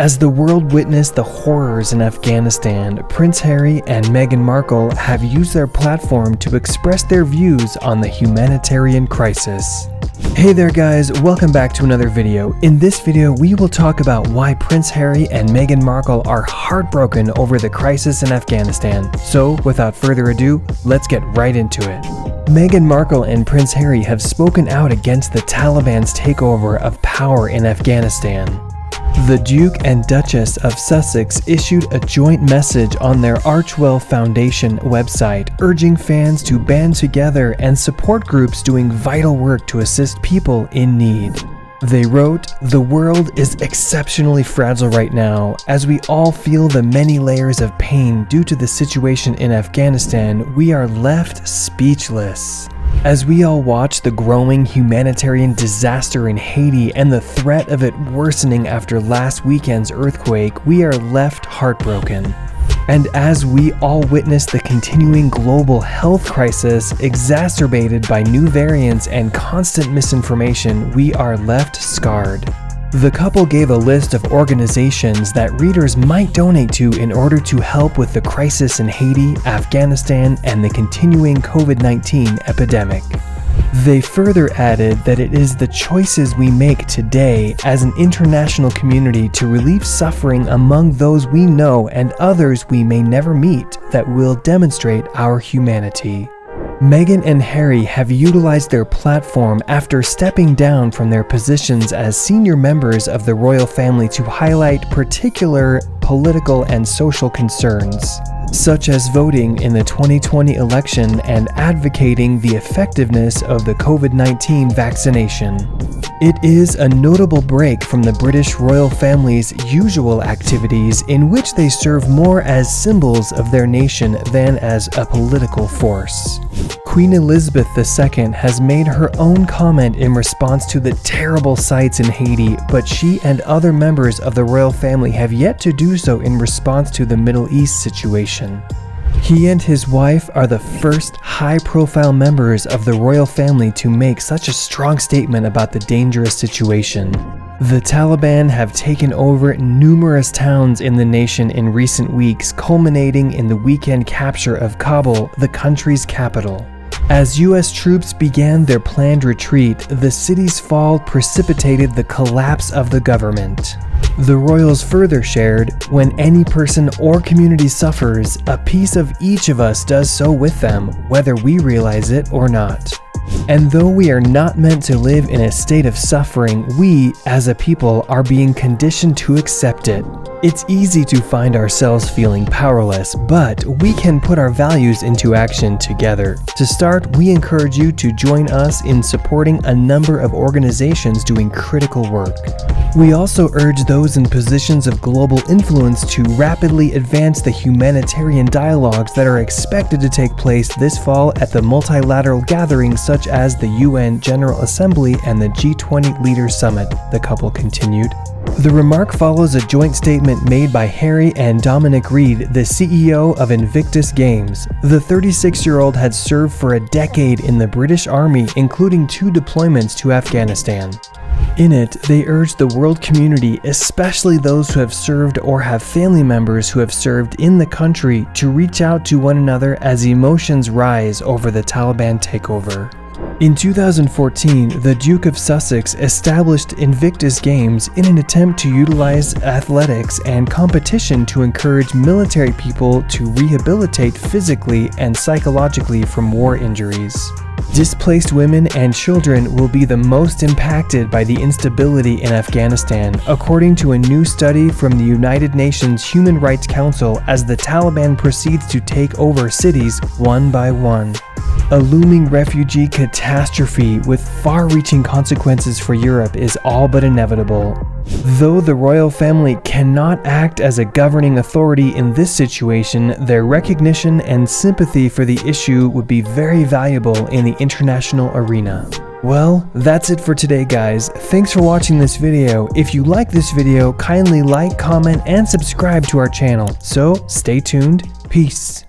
As the world witnessed the horrors in Afghanistan, Prince Harry and Meghan Markle have used their platform to express their views on the humanitarian crisis. Hey there guys, welcome back to another video. In this video, we will talk about why Prince Harry and Meghan Markle are heartbroken over the crisis in Afghanistan. So, without further ado, let's get right into it. Meghan Markle and Prince Harry have spoken out against the Taliban's takeover of power in Afghanistan. The Duke and Duchess of Sussex issued a joint message on their Archwell Foundation website, urging fans to band together and support groups doing vital work to assist people in need. They wrote, "The world is exceptionally fragile right now, as we all feel the many layers of pain due to the situation in Afghanistan. We are left speechless. As we all watch the growing humanitarian disaster in Haiti and the threat of it worsening after last weekend's earthquake, we are left heartbroken. And as we all witness the continuing global health crisis exacerbated by new variants and constant misinformation, we are left scarred." The couple gave a list of organizations that readers might donate to in order to help with the crisis in Haiti, Afghanistan, and the continuing COVID-19 epidemic. They further added that it is the choices we make today as an international community to relieve suffering among those we know and others we may never meet that will demonstrate our humanity. Meghan and Harry have utilized their platform after stepping down from their positions as senior members of the royal family to highlight particular political and social concerns, such as voting in the 2020 election and advocating the effectiveness of the COVID-19 vaccination. It is a notable break from the British royal family's usual activities, in which they serve more as symbols of their nation than as a political force. Queen Elizabeth II has made her own comment in response to the terrible sights in Haiti, but she and other members of the royal family have yet to do so in response to the Middle East situation. He and his wife are the first high-profile members of the royal family to make such a strong statement about the dangerous situation. The Taliban have taken over numerous towns in the nation in recent weeks, culminating in the weekend capture of Kabul, the country's capital. As U.S. troops began their planned retreat, the city's fall precipitated the collapse of the government. The royals further shared, "When any person or community suffers, a piece of each of us does so with them, whether we realize it or not. And though we are not meant to live in a state of suffering, we, as a people, are being conditioned to accept it. It's easy to find ourselves feeling powerless, but we can put our values into action together. To start, we encourage you to join us in supporting a number of organizations doing critical work. We also urge those in positions of global influence to rapidly advance the humanitarian dialogues that are expected to take place this fall at the multilateral gatherings such as the UN General Assembly and the G20 Leaders Summit," the couple continued. The remark follows a joint statement made by Harry and Dominic Reed, the CEO of Invictus Games. The 36-year-old had served for a decade in the British Army, including 2 deployments to Afghanistan. In it, they urged the world community, especially those who have served or have family members who have served in the country, to reach out to one another as emotions rise over the Taliban takeover. In 2014, the Duke of Sussex established Invictus Games in an attempt to utilize athletics and competition to encourage military people to rehabilitate physically and psychologically from war injuries. Displaced women and children will be the most impacted by the instability in Afghanistan, according to a new study from the United Nations Human Rights Council, as the Taliban proceeds to take over cities one by one. A looming refugee catastrophe with far-reaching consequences for Europe is all but inevitable. Though the royal family cannot act as a governing authority in this situation, their recognition and sympathy for the issue would be very valuable in the international arena. Well, that's it for today guys. Thanks for watching this video. If you like this video, kindly like, comment, and subscribe to our channel. So, stay tuned. Peace.